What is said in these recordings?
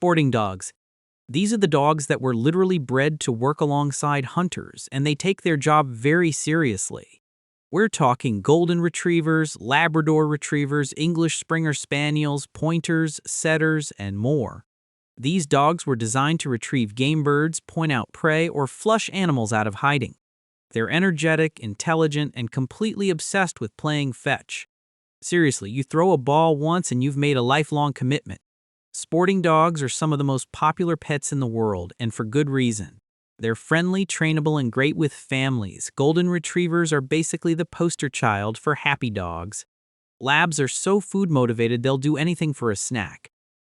Sporting dogs. These are the dogs that were literally bred to work alongside hunters, and they take their job very seriously. We're talking golden retrievers, Labrador retrievers, English Springer Spaniels, pointers, setters, and more. These dogs were designed to retrieve game birds, point out prey, or flush animals out of hiding. They're energetic, intelligent, and completely obsessed with playing fetch. Seriously, you throw a ball once and you've made a lifelong commitment. Sporting dogs are some of the most popular pets in the world, and for good reason. They're friendly, trainable, and great with families. Golden retrievers are basically the poster child for happy dogs. Labs are so food motivated they'll do anything for a snack.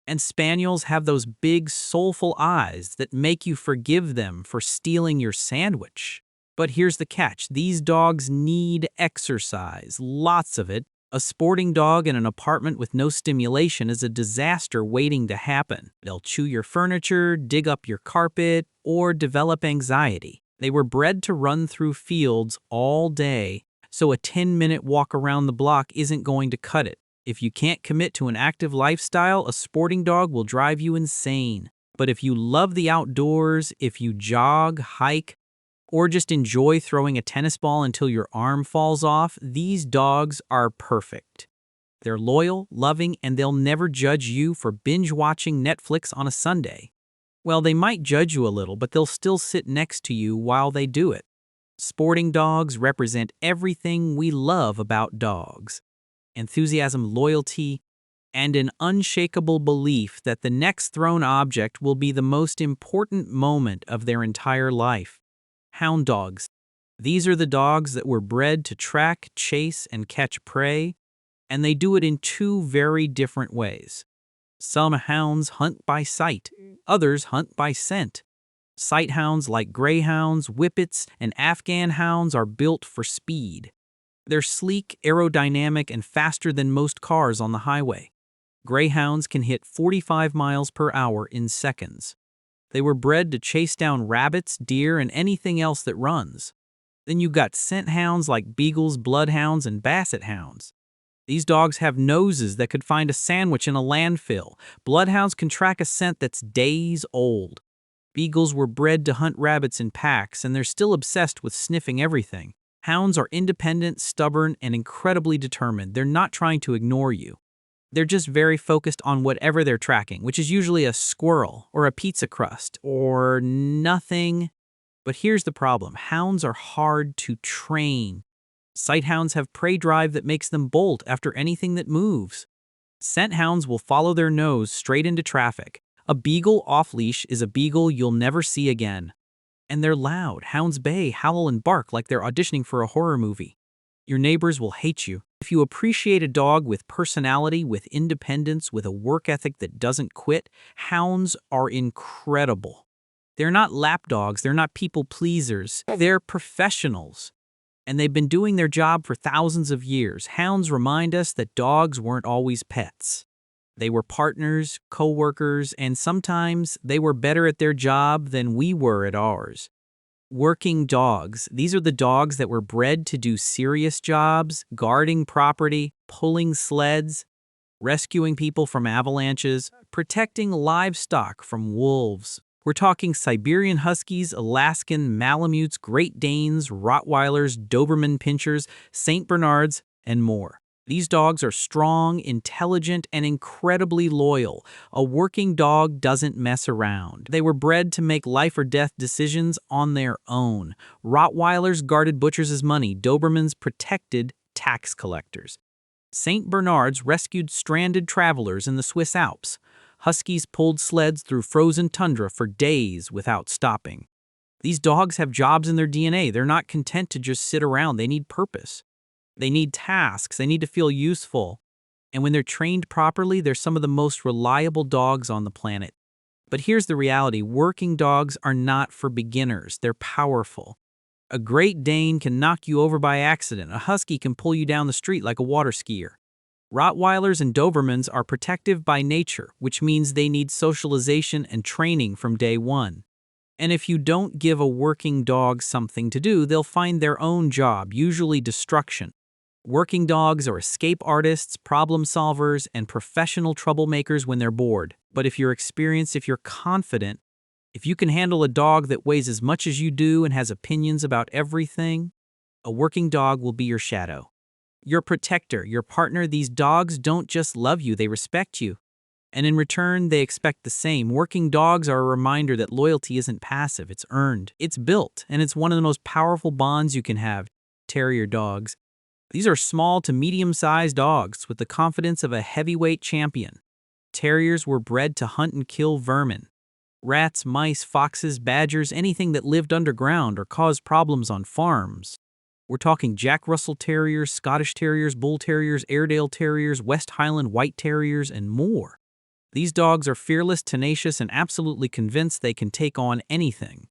And spaniels have those big, soulful eyes that make you forgive them for stealing your sandwich. But here's the catch. These dogs need exercise, lots of it. A sporting dog in an apartment with no stimulation is a disaster waiting to happen. They'll chew your furniture, dig up your carpet, or develop anxiety. They were bred to run through fields all day, so a 10-minute walk around the block isn't going to cut it. If you can't commit to an active lifestyle, a sporting dog will drive you insane. But if you love the outdoors, if you jog, hike, or just enjoy throwing a tennis ball until your arm falls off, these dogs are perfect. They're loyal, loving, and they'll never judge you for binge-watching Netflix on a Sunday. Well, they might judge you a little, but they'll still sit next to you while they do it. Sporting dogs represent everything we love about dogs. Enthusiasm, loyalty, and an unshakable belief that the next thrown object will be the most important moment of their entire life. Hound dogs. These are the dogs that were bred to track, chase, and catch prey, and they do it in two very different ways. Some hounds hunt by sight, others hunt by scent. Sight hounds like greyhounds, whippets, and Afghan hounds are built for speed. They're sleek, aerodynamic, and faster than most cars on the highway. Greyhounds can hit 45 miles per hour in seconds. They were bred to chase down rabbits, deer, and anything else that runs. Then you've got scent hounds like beagles, bloodhounds, and basset hounds. These dogs have noses that could find a sandwich in a landfill. Bloodhounds can track a scent that's days old. Beagles were bred to hunt rabbits in packs, and they're still obsessed with sniffing everything. Hounds are independent, stubborn, and incredibly determined. They're not trying to ignore you. They're just very focused on whatever they're tracking, which is usually a squirrel or a pizza crust or nothing. But here's the problem. Hounds are hard to train. Sight hounds have prey drive that makes them bolt after anything that moves. Scent hounds will follow their nose straight into traffic. A beagle off-leash is a beagle you'll never see again. And they're loud. Hounds bay, howl, and bark like they're auditioning for a horror movie. Your neighbors will hate you. If you appreciate a dog with personality, with independence, with a work ethic that doesn't quit, hounds are incredible. They're not lap dogs, they're not people pleasers, they're professionals. And they've been doing their job for thousands of years. Hounds remind us that dogs weren't always pets. They were partners, co-workers, and sometimes they were better at their job than we were at ours. Working dogs. These are the dogs that were bred to do serious jobs, guarding property, pulling sleds, rescuing people from avalanches, protecting livestock from wolves. We're talking Siberian Huskies, Alaskan Malamutes, Great Danes, Rottweilers, Doberman Pinschers, St. Bernards, and more. These dogs are strong, intelligent, and incredibly loyal. A working dog doesn't mess around. They were bred to make life or death decisions on their own. Rottweilers guarded butchers' money. Dobermans protected tax collectors. St. Bernards rescued stranded travelers in the Swiss Alps. Huskies pulled sleds through frozen tundra for days without stopping. These dogs have jobs in their DNA. They're not content to just sit around. They need purpose. They need tasks, they need to feel useful. And when they're trained properly, they're some of the most reliable dogs on the planet. But here's the reality, working dogs are not for beginners, they're powerful. A Great Dane can knock you over by accident, a Husky can pull you down the street like a water skier. Rottweilers and Dobermans are protective by nature, which means they need socialization and training from day one. And if you don't give a working dog something to do, they'll find their own job, usually destruction. Working dogs are escape artists, problem solvers, and professional troublemakers when they're bored. But if you're experienced, if you're confident, if you can handle a dog that weighs as much as you do and has opinions about everything, a working dog will be your shadow. Your protector, your partner. These dogs don't just love you, they respect you. And in return, they expect the same. Working dogs are a reminder that loyalty isn't passive, it's earned. It's built, and it's one of the most powerful bonds you can have. Terrier dogs. These are small to medium-sized dogs with the confidence of a heavyweight champion. Terriers were bred to hunt and kill vermin. Rats, mice, foxes, badgers, anything that lived underground or caused problems on farms. We're talking Jack Russell Terriers, Scottish Terriers, Bull Terriers, Airedale Terriers, West Highland White Terriers, and more. These dogs are fearless, tenacious, and absolutely convinced they can take on anything.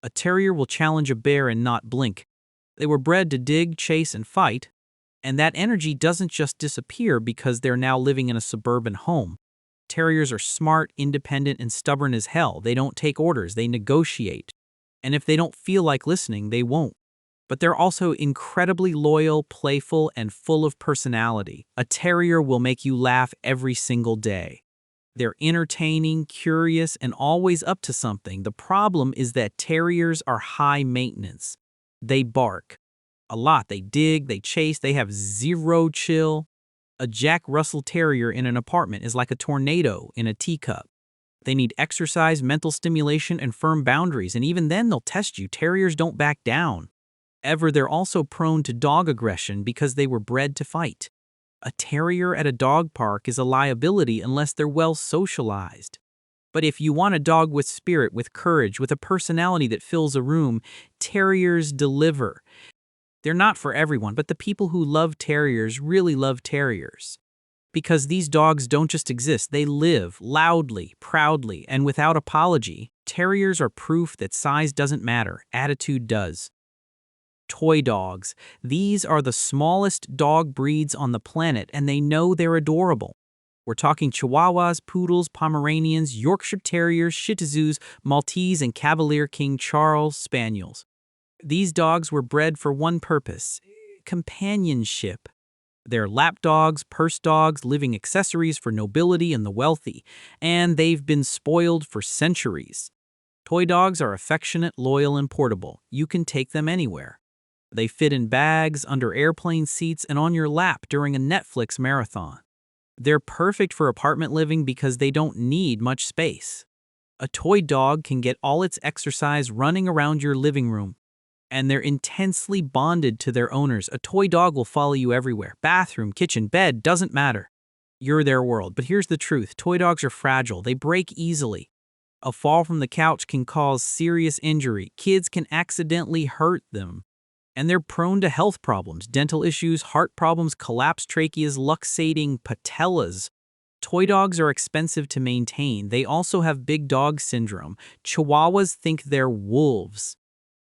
A terrier will challenge a bear and not blink. They were bred to dig, chase, and fight, and that energy doesn't just disappear because they're now living in a suburban home. Terriers are smart, independent, and stubborn as hell. They don't take orders, they negotiate. And if they don't feel like listening, they won't. But they're also incredibly loyal, playful, and full of personality. A terrier will make you laugh every single day. They're entertaining, curious, and always up to something. The problem is that terriers are high maintenance. They bark a lot. They dig, they chase, they have zero chill. A Jack Russell Terrier in an apartment is like a tornado in a teacup. They need exercise, mental stimulation, and firm boundaries, and even then they'll test you. Terriers don't back down. They're also prone to dog aggression because they were bred to fight. A terrier at a dog park is a liability unless they're well socialized. But if you want a dog with spirit, with courage, with a personality that fills a room, terriers deliver. They're not for everyone, but the people who love terriers really love terriers. Because these dogs don't just exist, they live loudly, proudly, and without apology. Terriers are proof that size doesn't matter, attitude does. Toy dogs. These are the smallest dog breeds on the planet, and they know they're adorable. We're talking Chihuahuas, Poodles, Pomeranians, Yorkshire Terriers, Shih Tzus, Maltese, and Cavalier King Charles Spaniels. These dogs were bred for one purpose: companionship. They're lap dogs, purse dogs, living accessories for nobility and the wealthy, and they've been spoiled for centuries. Toy dogs are affectionate, loyal, and portable. You can take them anywhere. They fit in bags, under airplane seats, and on your lap during a Netflix marathon. They're perfect for apartment living because they don't need much space. A toy dog can get all its exercise running around your living room, and they're intensely bonded to their owners. A toy dog will follow you everywhere. Bathroom, kitchen, bed, doesn't matter. You're their world. But here's the truth. Toy dogs are fragile. They break easily. A fall from the couch can cause serious injury. Kids can accidentally hurt them. And they're prone to health problems, dental issues, heart problems, collapsed tracheas, luxating patellas. Toy dogs are expensive to maintain. They also have big dog syndrome. Chihuahuas think they're wolves.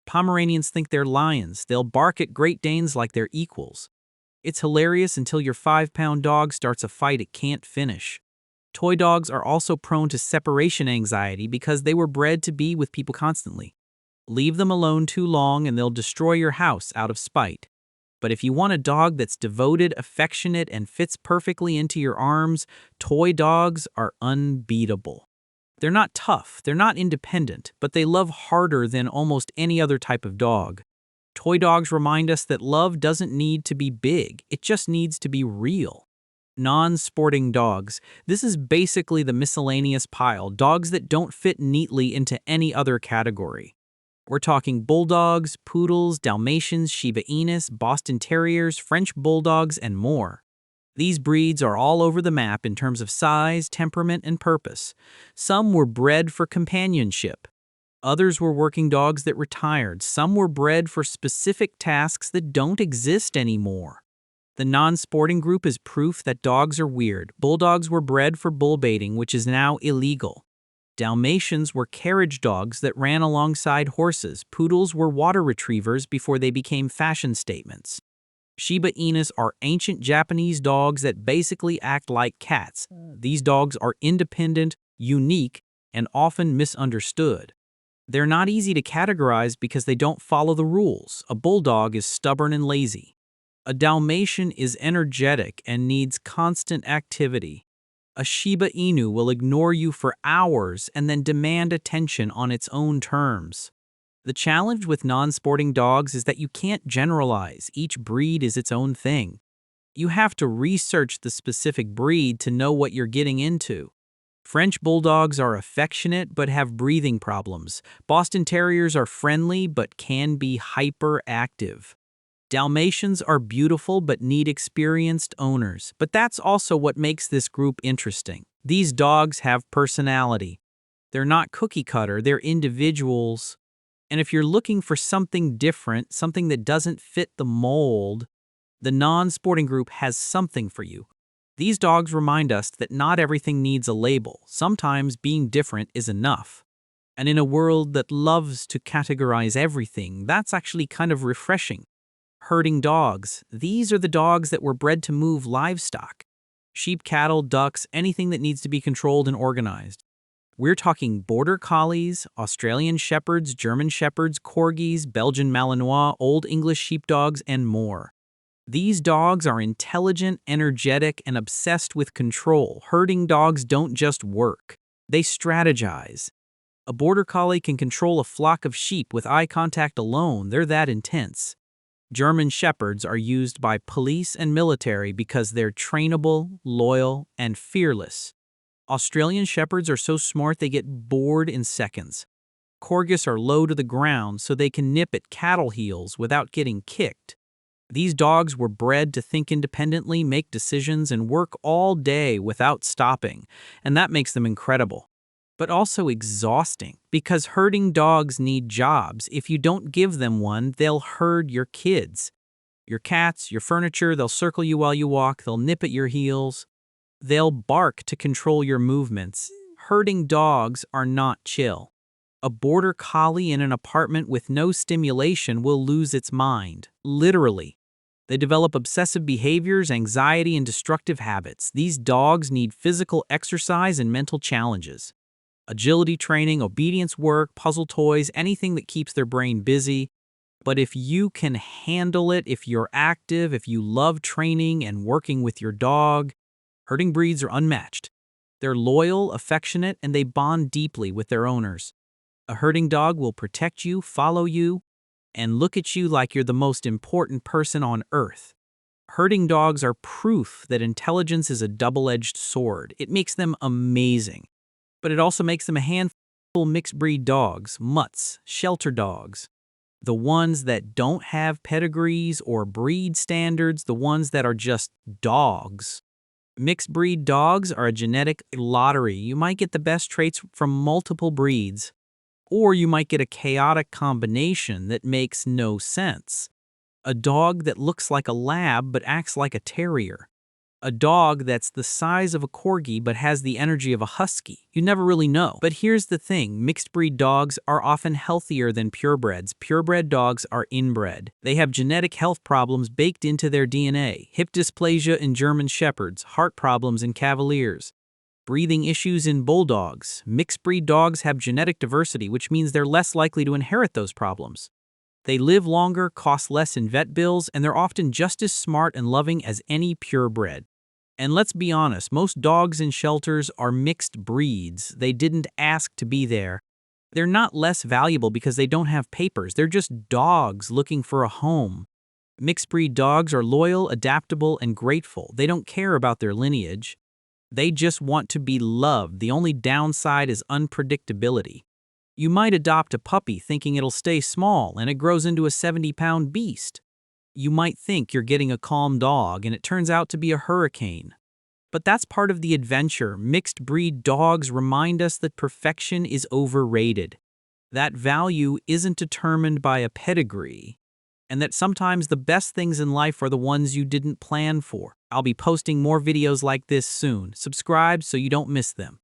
Pomeranians think they're lions. They'll bark at Great Danes like they're equals. It's hilarious until your 5-pound dog starts a fight it can't finish. Toy dogs are also prone to separation anxiety because they were bred to be with people constantly. Leave them alone too long and they'll destroy your house out of spite. But if you want a dog that's devoted, affectionate, and fits perfectly into your arms, toy dogs are unbeatable. They're not tough, they're not independent, but they love harder than almost any other type of dog. Toy dogs remind us that love doesn't need to be big, it just needs to be real. Non-sporting dogs. This is basically the miscellaneous pile, dogs that don't fit neatly into any other category. We're talking bulldogs, poodles, Dalmatians, Shiba Inus, Boston Terriers, French bulldogs, and more. These breeds are all over the map in terms of size, temperament, and purpose. Some were bred for companionship. Others were working dogs that retired. Some were bred for specific tasks that don't exist anymore. The non-sporting group is proof that dogs are weird. Bulldogs were bred for bull baiting, which is now illegal. Dalmatians were carriage dogs that ran alongside horses. Poodles were water retrievers before they became fashion statements. Shiba Inus are ancient Japanese dogs that basically act like cats. These dogs are independent, unique, and often misunderstood. They're not easy to categorize because they don't follow the rules. A bulldog is stubborn and lazy. A Dalmatian is energetic and needs constant activity. A Shiba Inu will ignore you for hours and then demand attention on its own terms. The challenge with non-sporting dogs is that you can't generalize. Each breed is its own thing. You have to research the specific breed to know what you're getting into. French Bulldogs are affectionate but have breathing problems. Boston Terriers are friendly but can be hyperactive. Dalmatians are beautiful but need experienced owners. But that's also what makes this group interesting. These dogs have personality. They're not cookie cutter, they're individuals. And if you're looking for something different, something that doesn't fit the mold, the non-sporting group has something for you. These dogs remind us that not everything needs a label. Sometimes being different is enough. And in a world that loves to categorize everything, that's actually kind of refreshing. Herding dogs. These are the dogs that were bred to move livestock. Sheep, cattle, ducks, anything that needs to be controlled and organized. We're talking border collies, Australian shepherds, German shepherds, corgis, Belgian Malinois, Old English sheepdogs, and more. These dogs are intelligent, energetic, and obsessed with control. Herding dogs don't just work. They strategize. A border collie can control a flock of sheep with eye contact alone. They're that intense. German shepherds are used by police and military because they're trainable, loyal, and fearless. Australian shepherds are so smart they get bored in seconds. Corgis are low to the ground so they can nip at cattle heels without getting kicked. These dogs were bred to think independently, make decisions, and work all day without stopping, and that makes them incredible. But also exhausting, because herding dogs need jobs. If you don't give them one, they'll herd your kids. Your cats, your furniture, they'll circle you while you walk, they'll nip at your heels. They'll bark to control your movements. Herding dogs are not chill. A border collie in an apartment with no stimulation will lose its mind, literally. They develop obsessive behaviors, anxiety, and destructive habits. These dogs need physical exercise and mental challenges. Agility training, obedience work, puzzle toys, anything that keeps their brain busy. But if you can handle it, if you're active, if you love training and working with your dog, herding breeds are unmatched. They're loyal, affectionate, and they bond deeply with their owners. A herding dog will protect you, follow you, and look at you like you're the most important person on earth. Herding dogs are proof that intelligence is a double-edged sword. It makes them amazing. But it also makes them a handful of mixed-breed dogs, mutts, shelter dogs. The ones that don't have pedigrees or breed standards, the ones that are just dogs. Mixed-breed dogs are a genetic lottery. You might get the best traits from multiple breeds, or you might get a chaotic combination that makes no sense. A dog that looks like a lab but acts like a terrier. A dog that's the size of a corgi but has the energy of a husky. You never really know. But here's the thing, mixed-breed dogs are often healthier than purebreds. Purebred dogs are inbred. They have genetic health problems baked into their DNA. Hip dysplasia in German shepherds, heart problems in cavaliers, breathing issues in bulldogs. Mixed-breed dogs have genetic diversity, which means they're less likely to inherit those problems. They live longer, cost less in vet bills, and they're often just as smart and loving as any purebred. And let's be honest, most dogs in shelters are mixed breeds. They didn't ask to be there. They're not less valuable because they don't have papers. They're just dogs looking for a home. Mixed breed dogs are loyal, adaptable, and grateful. They don't care about their lineage. They just want to be loved. The only downside is unpredictability. You might adopt a puppy thinking it'll stay small and it grows into a 70-pound beast. You might think you're getting a calm dog and it turns out to be a hurricane. But that's part of the adventure. Mixed breed dogs remind us that perfection is overrated, that value isn't determined by a pedigree, and that sometimes the best things in life are the ones you didn't plan for. I'll be posting more videos like this soon. Subscribe so you don't miss them.